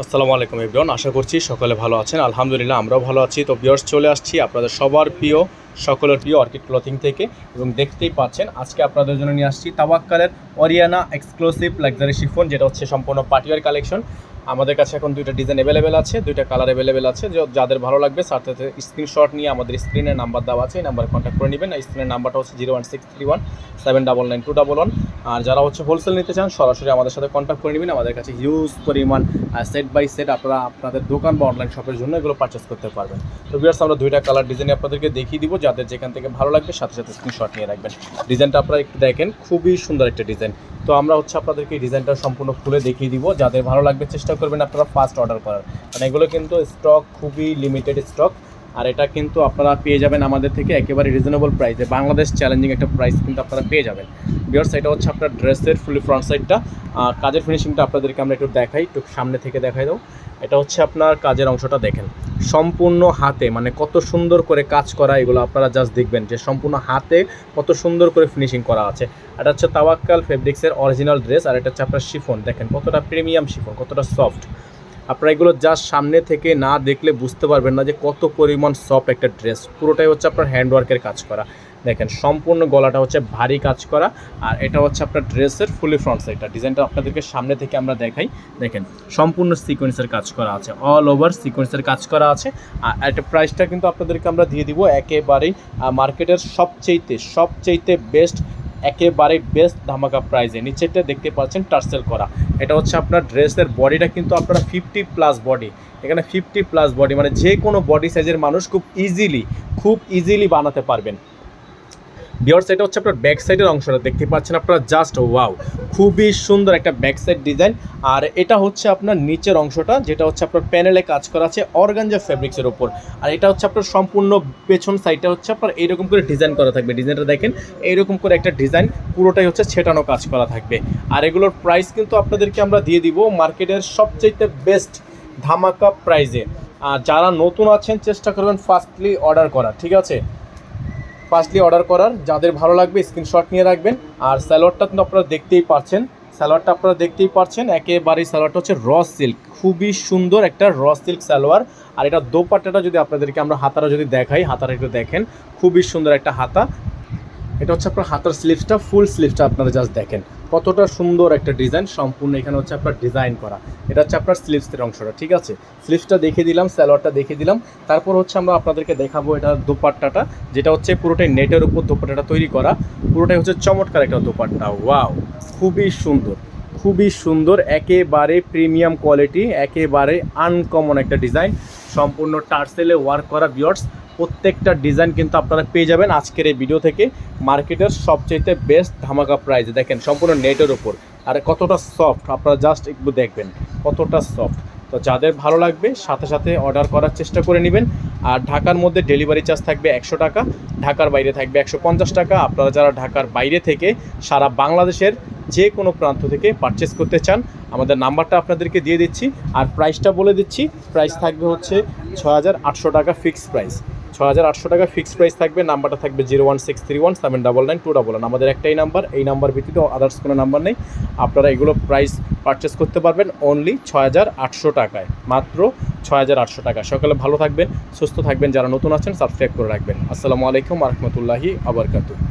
আসসালামু আলাইকুম এভরিওয়ান, আশা করছি সকলে ভালো আছেন। আলহামদুলিল্লাহ আমরাও ভালো আছি। তো ভিউয়ার্স, চলে আসছি আপনাদের সবার প্রিয়, সকলের প্রিয় অর্কিড ক্লথিং থেকে। এবং দেখতেই পাচ্ছেন আজকে আপনাদের জন্য নিয়ে আসছি তাওয়াক্কালের অরিয়ানা এক্সক্লুসিভ লাক্সারি শিফন, যেটা হচ্ছে সম্পূর্ণ পার্টিওয়ার কালেকশন। আমাদের কাছে এখন দুইটা ডিজাইন অ্যাভেলেবেল আছে, দুইটা কালার অ্যাভেলেবেল আছে। যাদের ভালো লাগবে সাথে সাথে স্ক্রিনশট নিয়ে আমাদের স্ক্রিনের নাম্বার দেওয়া আছে, এই নাম্বারে কন্ট্যাক্ট করে নেবেন। স্ক্রিনের নাম্বারটা হচ্ছে 01631 799 211। আর যারা হচ্ছে হোলসেল নিতে চান সরাসরি আমাদের সাথে কন্ট্যাক্ট করে নেবেন। আমাদের কাছে হিউজ পরিমাণ সেট বাই সেট আপনারা আপনাদের দোকান বা অনলাইন শপের জন্য এগুলো পারচেস করতে পারবেন। তো ভিউয়ার্স, আমরা দুইটা কালার ডিজাইন আপনাদেরকে দেখিয়ে দিব, যাদের যেখান থেকে ভালো লাগবে সাথে সাথে স্ক্রিনশট নিয়ে রাখবেন। ডিজাইনটা আপনারা একটু দেখেন, খুবই সুন্দর একটা ডিজাইন। তো আমরা হচ্ছে আপনাদেরকে এই ডিজাইনটা সম্পূর্ণ খুলে দেখিয়ে দিব। যাদের ভালো লাগবে চেষ্টা করবেন আপনারা ফার্স্ট অর্ডার করার, কারণ এগুলো কিন্তু স্টক খুবই লিমিটেড স্টক। আর এটা কিন্তু আপনারা পেয়ে যাবেন আমাদের থেকে একেবারে রিজনেবল প্রাইসে, বাংলাদেশ চ্যালেঞ্জিং একটা প্রাইস কিন্তু আপনারা পেয়ে যাবেন। ভিউয়ার্স, এটা হচ্ছে আপনার ড্রেসের ফুলি ফ্রন্ট সাইডটা। কাজের ফিনিশিংটা আপনাদেরকে আমরা একটু দেখাই, একটু সামনে থেকে দেখাই দাও। এটা হচ্ছে আপনার কাজের অংশটা দেখেন, সম্পূর্ণ হাতে, মানে কত সুন্দর করে কাজ করা। এগুলো আপনারা জাস্ট দেখবেন যে সম্পূর্ণ হাতে কত সুন্দর করে ফিনিশিং করা আছে। এটা হচ্ছে তাওয়াক্কাল ফেব্রিক্সের অরিজিনাল ড্রেস, আর এটা হচ্ছে আপনার শিফন। দেখেন কতটা প্রিমিয়াম শিফন, কতটা সফট। আপনারা এগুলো জাস্ট সামনে থেকে না দেখলে বুঝতে পারবেন না যে কত পরিমাণ সফট একটা ড্রেস। পুরোটাই হচ্ছে আপনার হ্যান্ডওয়ার্কের কাজ করা। দেখেন সম্পূর্ণ গলাটা হচ্ছে ভারী কাজ করা, আর এটা হচ্ছে আপনার ড্রেসের ফুলি ফ্রন্ট সাইডটা। ডিজাইনটা আপনাদেরকে সামনে থেকে আমরা দেখাই। দেখেন সম্পূর্ণ সিকোয়েন্সের কাজ করা আছে, অল ওভার সিকোয়েন্সের কাজ করা আছে। আর একটা প্রাইসটা কিন্তু আপনাদেরকে আমরা দিয়ে দিব একেবারেই মার্কেটের সবচেয়ে বেস্ট, একেবারে বেস্ট ধামাকা প্রাইজে। নিচেটা দেখতে পাচ্ছেন টার্সেল করা। এটা হচ্ছে আপনার ড্রেসের বডিটা কিন্তু আপনারা 50+ বডি, এখানে 50+ বডি, মানে যে কোনো বডি সাইজের মানুষ খুব ইজিলি বানাতে পারবেন। ভিউয়ার্স, এটা হচ্ছে আপনার ব্যাক সাইডের অংশটা দেখতে পাচ্ছেন আপনারা, জাস্ট ওয়াও, খুবই সুন্দর একটা ব্যাক সাইড ডিজাইন। আর এটা হচ্ছে আপনার নিচের অংশটা, যেটা হচ্ছে আপনার প্যানেলে কাজ করা আছে অর্গানজা ফেব্রিক্সের ওপর। আর এটা হচ্ছে আপনার সম্পূর্ণ পেছন সাইডটা হচ্ছে আপনার এইরকম করে ডিজাইন করা থাকবে। ডিজাইনটা দেখেন, এইরকম করে একটা ডিজাইন, পুরোটাই হচ্ছে ছেটানো কাজ করা থাকবে। আর এগুলোর প্রাইস কিন্তু আপনাদেরকে আমরা দিয়ে দিব মার্কেটের সবচেয়ে বেস্ট ধামাকা প্রাইজে। আর যারা নতুন আছেন চেষ্টা করবেন ফার্স্টলি অর্ডার করার, ঠিক আছে? ফার্স্টলি অর্ডার করার, যাদের ভালো লাগবে স্ক্রিনশট নিয়ে রাখবেন। আর সালোয়ারটা কিন্তু আপনারা দেখতেই পাচ্ছেন, একেবারেই সালোয়ারটা হচ্ছে র সিল্ক, খুবই সুন্দর একটা র সিল্ক সালোয়ার। আর এটা দোপাট্টাটা যদি আপনাদেরকে আমরা হাতাটা যদি দেখাই, হাতাটা একটু দেখেন, খুবই সুন্দর একটা হাতা। এটা হচ্ছে আপনার হাতার স্লিভসটা, ফুল স্লিভসটা আপনারা জাস্ট দেখেন কতটা সুন্দর একটা ডিজাইন। সম্পূর্ণ এখানে হচ্ছে আপনার ডিজাইন করা। এটা হচ্ছে আপনার স্লিভসের অংশটা, ঠিক আছে? স্লিভসটা দেখিয়ে দিলাম, সালোয়ারটা দেখিয়ে দিলাম। তারপর হচ্ছে আমরা আপনাদেরকে দেখাবো এটা দোপাট্টাটা, যেটা হচ্ছে পুরোটাই নেটের উপর দোপাট্টাটা তৈরি করা। পুরোটাই হচ্ছে চমৎকার একটা দোপাট্টা। ওয়াও, খুবই সুন্দর, একেবারে প্রিমিয়াম কোয়ালিটি, একেবারে আনকমন একটা ডিজাইন, সম্পূর্ণ টার্সেলে ওয়ার্ক করা। ভিউয়ার্স, প্রত্যেকটা ডিজাইন কিন্তু আপনারা পেয়ে যাবেন আজকের এই ভিডিও থেকে মার্কেটের সবচেয়ে বেস্ট ধামাকা প্রাইসে। দেখেন সম্পূর্ণ নেটের উপর, আর কতটা সফট, আপনারা জাস্ট একটু দেখবেন কতটা সফট। তো যাদের ভালো লাগবে সাথে সাথে অর্ডার করার চেষ্টা করে নেবেন। আর ঢাকার মধ্যে ডেলিভারি চার্জ থাকবে 100 টাকা, ঢাকার বাইরে থাকবে 150 টাকা। আপনারা যারা ঢাকার বাইরে থেকে সারা বাংলাদেশের যে কোনো প্রান্ত থেকে পারচেস করতে চান, আমাদের নাম্বারটা আপনাদেরকে দিয়ে দিচ্ছি। আর প্রাইসটা বলে দিচ্ছি, প্রাইস থাকবে হচ্ছে 6800 টাকা ফিক্সড প্রাইস। 6800 টাকা ফিক্সড প্রাইস থাকবে। নাম্বারটা থাকবে 01631 799 211। আমাদের একটাই নাম্বার, এই নাম্বার ব্যতীত আদার্স কোনো নাম্বার নেই। আপনারা এগুলো প্রাইস পারচেস করতে পারবেন অনলি 6800 টাকায়, মাত্র 6800 টাকা। সকালে ভালো থাকবেন, সুস্থ থাকবেন, যারা নতুন আছেন সাবস্ক্রাইব করে রাখবেন। আসসালামু আলাইকুম ওয়া রাহমাতুল্লাহি ওয়া বারাকাতুহু।